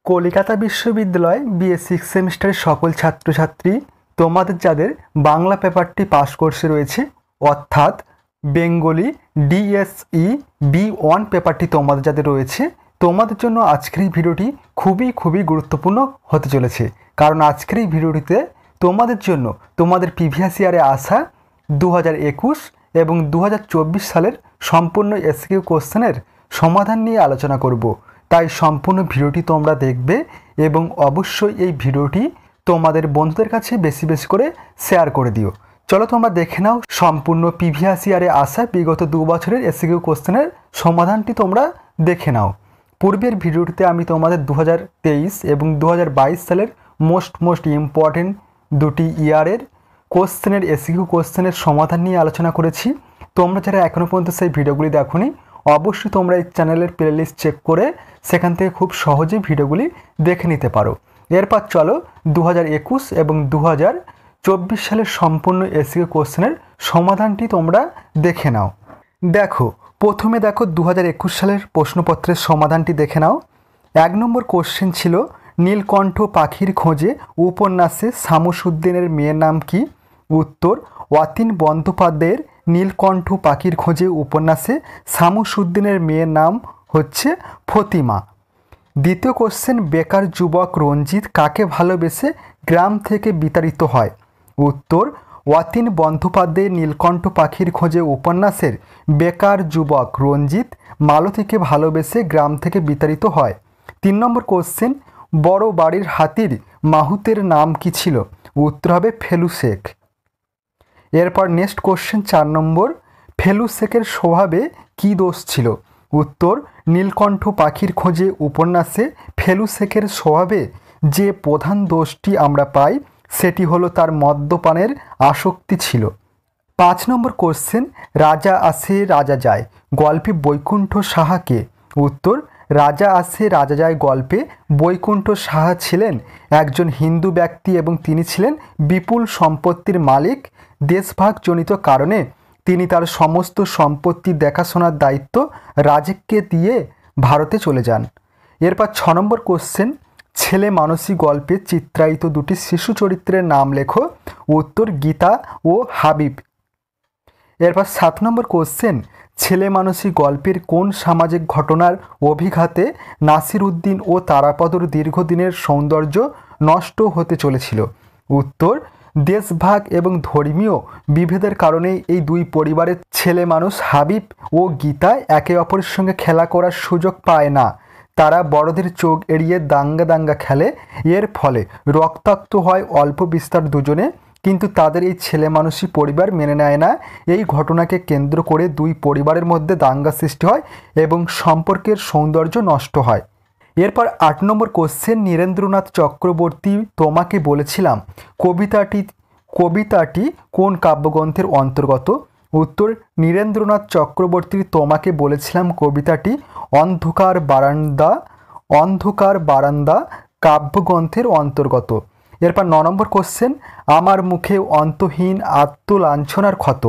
কলকাতা বিশ্ববিদ্যালয় BA six সেমিস্টারের সকল ছাত্রছাত্রী তোমাদের যাদের বাংলা পেপারটি পাস কোর্সে রয়েছে অর্থাৎ বেঙ্গলি ডিএসই বি1 পেপারটি তোমাদের যাদের রয়েছে তোমাদের জন্য আজকের এই ভিডিওটি খুবই গুরুত্বপূর্ণ হতে চলেছে। কারণ আজকের এই ভিডিওটিতে তোমাদের জন্য তোমাদের প্রিভিয়াস ইয়ারে আসা 2021 এবং 2024 সালের সম্পূর্ণ এসকিউ কোশ্চেনের সমাধান নিয়ে আলোচনা করব। তাই সম্পূর্ণ ভিডিওটি তোমরা দেখবে এবং অবশ্যই এই ভিডিওটি তোমাদের বন্ধুদের কাছে বেশি করে শেয়ার করে দিও। চলো তোমরা দেখে নাও সম্পূর্ণ প্রিভিয়াস ইয়ারে আসা বিগত 2 বছরের এসকিউ কোশ্চেনের সমাধানটি তোমরা দেখে নাও। পূর্বের ভিডিওটিতে আমি তোমাদের 2023 এবং 2022 সালের মোস্ট ইম্পর্টেন্ট দুটি ইয়ারের কোশ্চেনের এসকিউ কোশ্চেনের সমাধান নিয়ে আলোচনা করেছি। তোমরা যারা এখনও পর্যন্ত সেই ভিডিওগুলি দেখোনি অবশ্যই তোমরা এই চ্যানেলের প্লেলিস্ট চেক করে সেখান থেকে খুব সহজেই ভিডিওগুলি দেখে নিতে পারো। এরপর চলো 2021 এবং 2024 সালের সম্পূর্ণ এসকিউ কোশ্চেনের সমাধানটি তোমরা দেখে নাও। প্রথমে দেখো 2021 সালের প্রশ্নপত্রের সমাধানটি দেখে নাও। 1 নম্বর কোশ্চেন ছিল নীলকণ্ঠ পাখির খোঁজে উপন্যাসে শামসুদ্দিনের মেয়ের নাম কি? উত্তর অতীন বন্দ্যোপাধ্যায়ের নীলকণ্ঠ পাখির খোঁজে উপন্যাসে শামসুদ্দিনের মেয়ের নাম হচ্ছে ফতিমা। দ্বিতীয় কোশ্চেন বেকার যুবক রঞ্জিত কাকে ভালোবেসে গ্রাম থেকে বিতাড়িত হয়? উত্তর অতীন বন্দ্যোপাধ্যায়ের নীলকণ্ঠ পাখির খোঁজে উপন্যাসের বেকার যুবক রঞ্জিত মালতীকে ভালোবেসে গ্রাম থেকে বিতাড়িত হয়। 3 নম্বর কোশ্চেন বড় বাড়ির হাতির মাহুতের নাম কি ছিল? উত্তর হবে ফেলু শেখ। এরপর নেক্সট কোশ্চেন 4 নম্বর ফেলু শেখের স্বভাবে কী দোষ ছিল? উত্তর নীলকণ্ঠ পাখির খোঁজে উপন্যাসে ফেলু শেখের স্বভাবে যে প্রধান দোষটি আমরা পাই সেটি হলো তার মদ্যপানের আসক্তি ছিল। 5 নম্বর কোশ্চেন রাজা আসে রাজা যায় গল্পে বৈকুণ্ঠ সাহাকে? উত্তর রাজা আসে রাজা যায় গল্পে বৈকুণ্ঠ সাহা ছিলেন একজন হিন্দু ব্যক্তি এবং তিনি ছিলেন বিপুল সম্পত্তির মালিক। দেশভাগজনিত কারণে তিনি তার সমস্ত সম্পত্তি দেখাশোনার দায়িত্ব রাজেককে দিয়ে ভারতে চলে যান। এরপর 6 নম্বর কোশ্চেন ছেলে মানসী গল্পে চিত্রায়িত দুটি শিশু চরিত্রের নাম লেখো? উত্তর গীতা ও হাবিব। এরপর 7 নম্বর কোশ্চেন ছেলে মানসী গল্পের কোন সামাজিক ঘটনার অভিঘাতে নাসির উদ্দিন ও তারাপদর দীর্ঘদিনের সৌন্দর্য নষ্ট হতে চলেছিল? উত্তর দেশভাগ এবং ধর্মীয় বিভেদের কারণেই এই দুই পরিবারের ছেলে মানুষ হাবিব ও গীতা একে অপরের সঙ্গে খেলা করার সুযোগ পায় না। তারা বড়দের চোখ এড়িয়ে দাঙ্গা খেলে, এর ফলে রক্তাক্ত হয় অল্প বিস্তার দুজনে, কিন্তু তাদের এই ছেলে মানুষই পরিবার মেনে নেয় না। এই ঘটনাকে কেন্দ্র করে দুই পরিবারের মধ্যে দাঙ্গা সৃষ্টি হয় এবং সম্পর্কের সৌন্দর্য নষ্ট হয়। এরপর 8 নম্বর কোশ্চেন নীরেন্দ্রনাথ চক্রবর্তী তোমাকে বলেছিলাম কবিতাটি কোন কাব্যগ্রন্থের অন্তর্গত? উত্তর নীরেন্দ্রনাথ চক্রবর্তীর তোমাকে বলেছিলাম কবিতাটি অন্ধকার বারান্দা কাব্যগ্রন্থের অন্তর্গত। এরপর 9 নম্বর কোশ্চেন আমার মুখে অন্তহীন আত্মলাঞ্ছনার ক্ষত?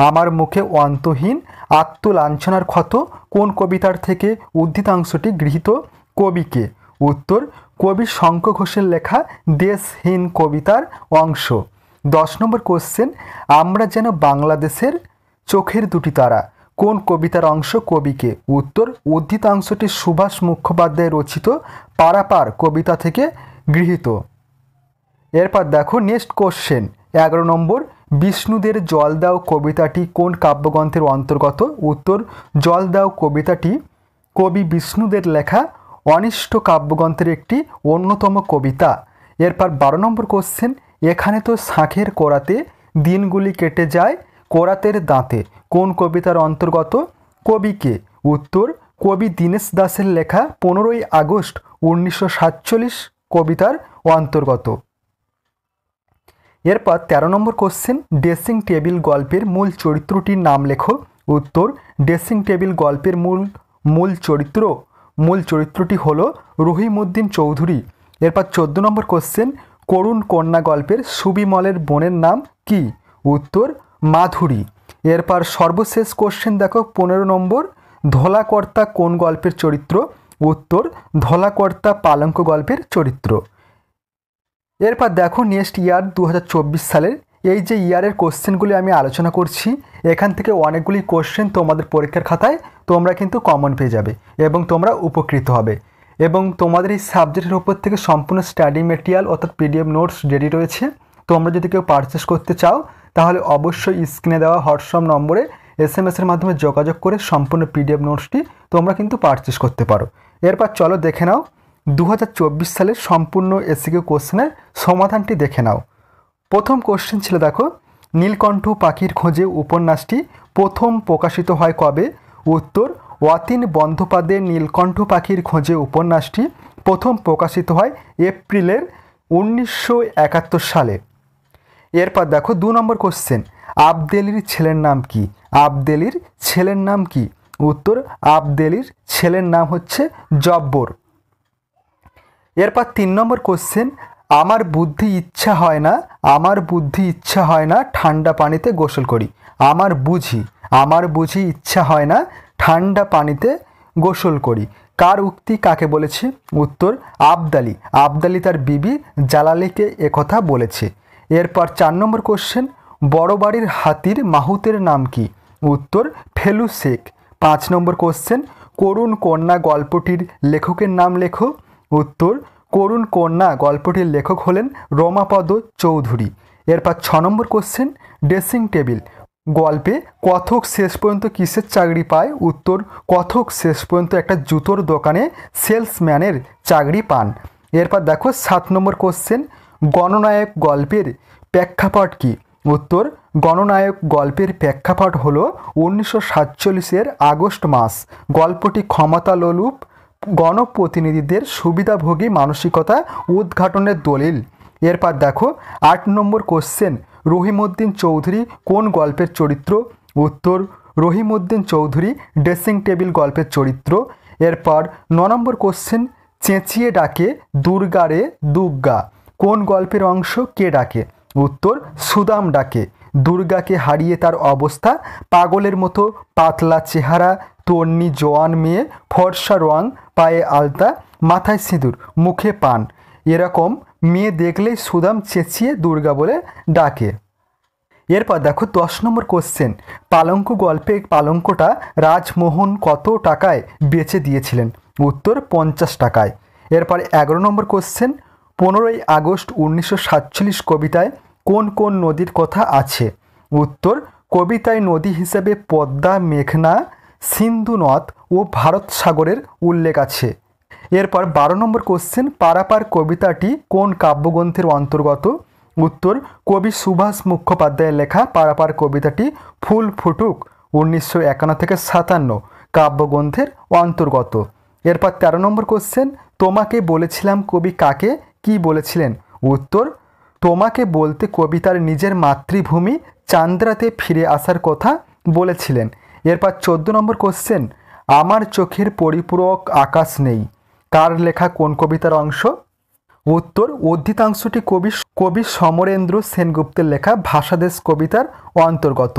আমার মুখে অন্তহীন আত্মলাঞ্ছনার ক্ষত কোন কবিতার থেকে উদ্ধৃতাংশটি গৃহীত? কবিকে? উত্তর কবি শঙ্খ ঘোষের লেখা দেশহীন কবিতার অংশ। 10 নম্বর কোশ্চেন আমরা যেন বাংলাদেশের চোখের দুটি তারা কোন কবিতার অংশ? কবিকে? উত্তর উদ্ধৃতাংশটি সুভাষ মুখোপাধ্যায় রচিত পারাপার কবিতা থেকে গৃহীত। এরপর দেখো নেক্সট কোশ্চেন 11 নম্বর বিষ্ণুদের জল দাও কবিতাটি কোন কাব্যগ্রন্থের অন্তর্গত? উত্তর জল দাও কবিতাটি কবি বিষ্ণুদের লেখা অনিষ্ট কাব্যগ্রন্থের একটি অন্যতম কবিতা। এরপর 12 নম্বর কোশ্চেন এখানে তো শাঁখের কোরাতে দিনগুলি কেটে যায় কোরাতের দাঁতে কোন কবিতার অন্তর্গত? কবিকে? উত্তর কবি দীনেশ দাসের লেখা 15ই আগস্ট 1947 কবিতার অন্তর্গত। এরপর 13 নম্বর কোশ্চেন ড্রেসিং টেবিল গল্পের মূল চরিত্রটির নাম লেখো? উত্তর ড্রেসিং টেবিল গল্পের মূল চরিত্রটি হলো রহিমউদ্দিন চৌধুরী। এরপর 14 নম্বর কোশ্চেন করুণ কন্যা গল্পের সুবিমলের বোনের নাম কি? উত্তর মাধুরী। এরপর সর্বশেষ কোশ্চেন দেখো 15 নম্বর ধোলাকর্তা কোন গল্পের চরিত্র? উত্তর ধলাকর্তা পালঙ্ক গল্পের চরিত্র। এরপর দেখো নেক্সট ইয়ার 2024 সালের এই যে ইয়ারের কোশ্চেনগুলি আমি আলোচনা করছি, এখান থেকে অনেকগুলি কোশ্চেন তোমাদের পরীক্ষার খাতায় তোমরা কিন্তু কমন পেয়ে যাবে এবং তোমরা উপকৃত হবে। এবং তোমাদের এই সাবজেক্টের উপর থেকে সম্পূর্ণ স্টাডি মেটেরিয়াল অর্থাৎ পিডিএফ নোটস রেডি রয়েছে। তোমরা যদি কেউ পারচেস করতে চাও তাহলে অবশ্যই স্ক্রিনে দেওয়া হোয়াটসঅ্যাপ নম্বরে SMS-এর মাধ্যমে যোগাযোগ করে সম্পূর্ণ পিডিএফ নোটসটি তোমরা কিন্তু পারচেস করতে পারো। এরপর চলো দেখে নাও 2024 সালের সম্পূর্ণ এসিকিউ কোশ্চেনের সমাধানটি দেখে নাও। প্রথম কোশ্চেন ছিল দেখো, নীলকণ্ঠ পাখির খোঁজে উপন্যাসটি প্রথম প্রকাশিত হয় কবে? উত্তর অতীন বন্দ্যোপাধ্যায়ের নীলকণ্ঠ পাখির খোঁজে উপন্যাসটি প্রথম প্রকাশিত হয় এপ্রিলের 1971 সালে। এরপর দেখো 2 নম্বর কোশ্চেন, আবদেলির ছেলের নাম কি? আবদেলির ছেলের নাম কি? উত্তর আবদেলির ছেলের নাম হচ্ছে জব্বর। এরপর 3 নম্বর কোশ্চেন, আমার বুদ্ধি ইচ্ছা হয় না, আমার বুদ্ধি ইচ্ছা হয় না ঠান্ডা পানিতে গোসল করি। আমার বুঝি ইচ্ছা হয় না ঠান্ডা পানিতে গোসল করি। কার উক্তি, কাকে বলেছে? উত্তর আবদালি। আবদালি তার বিবি জালালিকে একথা বলেছে। এরপর 4 নম্বর কোশ্চেন, বড় বাড়ির হাতির মাহুতের নাম কি? উত্তর ফেলু শেখ। 5 নম্বর কোশ্চেন, করুণ কন্যা গল্পটির লেখকের নাম লেখো। উত্তর করুণ কন্যা গল্পটির লেখক হলেন রমাপদ চৌধুরী। এরপর 6 নম্বর কোশ্চেন, ড্রেসিং টেবিল গল্পে কথক শেষ পর্যন্ত কিসের চাকরি পায়? উত্তর কথক শেষ পর্যন্ত একটা জুতোর দোকানে সেলসম্যানের চাকরি পান। এরপর দেখো 7 নম্বর কোশ্চেন, গণনায়ক গল্পের প্রেক্ষাপট কি? উত্তর গণনায়ক গল্পের প্রেক্ষাপট হলো 1947-এর আগস্ট মাস। গল্পটি ক্ষমতালোলুপ গণপ্রতিনিধিদের সুবিধাভোগী মানসিকতা উদ্ঘাটনের দলিল। এরপর দেখো 8 নম্বর কোশ্চেন, রহিমউদ্দিন চৌধুরী কোন গল্পের চরিত্র? উত্তর রহিমউদ্দিন চৌধুরী ড্রেসিং টেবিল গল্পের চরিত্র। এরপর 9 নম্বর কোশ্চেন, চেঁচিয়ে ডাকে দুর্গারে দুর্গা কোন গল্পের অংশ? কে ডাকে? উত্তর সুদাম ডাকে। দুর্গাকে হারিয়ে তার অবস্থা পাগলের মতো, পাতলা চেহারা, তন্নি জোয়ান মেয়ে, ফর্সা রং, পায়ে আলতা, মাথায় সিঁদুর, মুখে পান, এরকম মেয়ে দেখলেই সুদাম চেঁচিয়ে দুর্গা বলে ডাকে। এরপর দেখো 10 নম্বর কোশ্চেন, পালঙ্ক গল্পে পালঙ্কটা রাজমোহন কত টাকায় বেচে দিয়েছিলেন? উত্তর 50 টাকায়। এরপর 11 নম্বর কোশ্চেন, 15ই আগস্ট 1947 কবিতায় কোন কোন নদীর কথা আছে? উত্তর কবিতায় নদী হিসেবে পদ্মা, মেঘনা, সিন্ধু নদ ও ভারত সাগরের উল্লেখ আছে। এরপর 12 নম্বর কোশ্চেন, পারাপার কবিতাটি কোন কাব্যগ্রন্থের অন্তর্গত? উত্তর কবি সুভাষ মুখোপাধ্যায়ের লেখা পারাপার কবিতাটি ফুল ফুটুক 1951 থেকে 57 কাব্যগ্রন্থের অন্তর্গত। এরপর 13 নম্বর কোশ্চেন, তোমাকে বলেছিলাম কবি কাকে কি বলেছিলেন? উত্তর তোমাকে বলতে কবি তার নিজের মাতৃভূমি চান্দ্রাতে ফিরে আসার কথা বলেছিলেন। এরপর 14 নম্বর কোশ্চেন, আমার চোখের পরিপূরক আকাশ নেই কার লেখা কোন কবিতার অংশ? উত্তর অর্ধিতাংশটি কবি সমরেন্দ্র সেনগুপ্তের লেখা ভাষাদেশ কবিতার অন্তর্গত।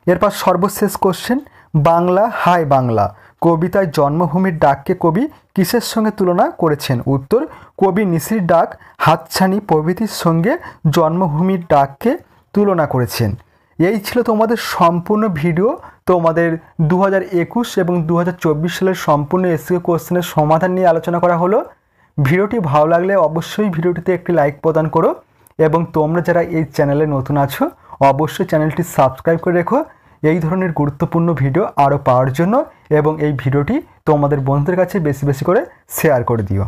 এরপর সর্বশেষ কোশ্চেন, বাংলা হায় বাংলা কবিতায় জন্মভূমির ডাককে কবি কিসের সঙ্গে তুলনা করেছেন? উত্তর কবি নিশির ডাক, হাতছানি প্রভৃতির সঙ্গে জন্মভূমির ডাককে তুলনা করেছেন। এই ছিল তোমাদের সম্পূর্ণ ভিডিও। তোমাদের 2021 এবং 2024 সালের সম্পূর্ণ এসকিউ কোশ্চেনের সমাধান নিয়ে আলোচনা করা হলো। ভিডিওটি ভালো লাগলে অবশ্যই ভিডিওটিতে একটি লাইক প্রদান করো এবং তোমরা যারা এই চ্যানেলে নতুন আছো অবশ্যই চ্যানেলটি সাবস্ক্রাইব করে রেখো এই ধরনের গুরুত্বপূর্ণ ভিডিও আরও পাওয়ার জন্য, এবং এই ভিডিওটি তোমাদের বন্ধুদের কাছে বেশি বেশি করে শেয়ার করে দিও।